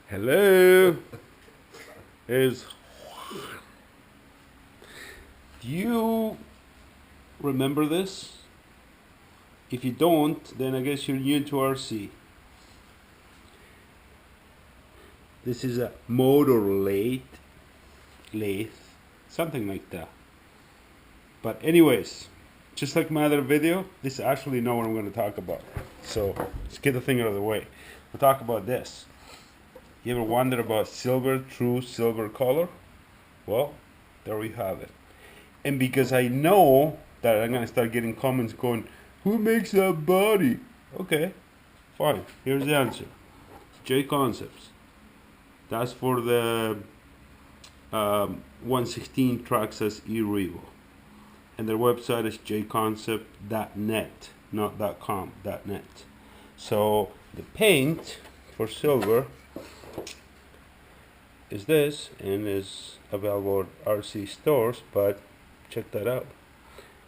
Hello. Is Do you remember this? If you don't, then I guess you're new to RC. This is a motor lathe, something like that. But anyways, just like my other video, this is actually not what I'm going to talk about. So let's get the thing out of the way. We'll talk about this. You ever wonder about silver, true silver color? Well, there we have it. And because I know that I'm going to start getting comments going, who makes that body? Okay, fine. Here's the answer. J Concepts. That's for the 116 Traxxas E-Revo. And their website is jconcept.net, not .com, .net. So the paint for silver is this, and is available at RC stores, but check that out.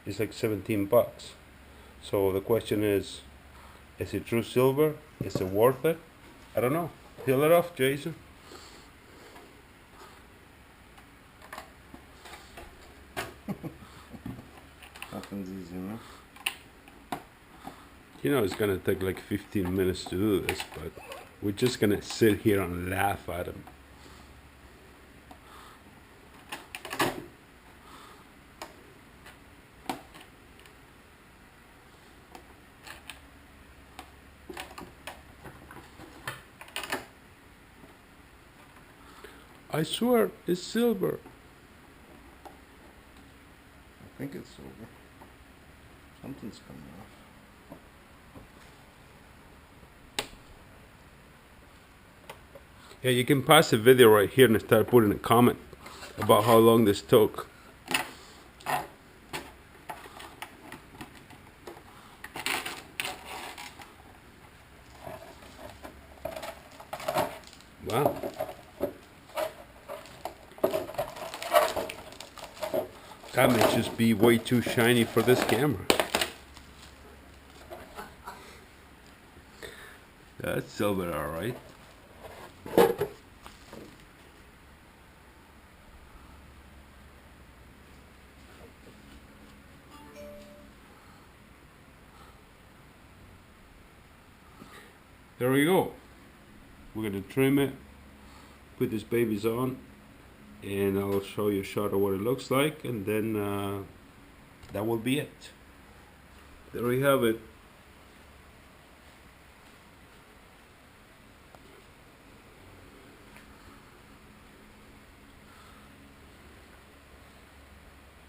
It's like 17 bucks. So the question is it true silver? Is it worth it? I don't know. Peel it off, Jason. Nothing's easy, man. You know it's gonna take like 15 minutes to do this, but we're just gonna sit here and laugh at him. I swear, it's silver. I think it's silver. Something's coming off. Yeah, you can pause the video right here and start putting a comment about how long this took. Wow. That may just be way too shiny for this camera. That's silver, alright. There we go. We're gonna trim it, put these babies on, and I'll show you a shot of what it looks like, and then that will be it. There we have it.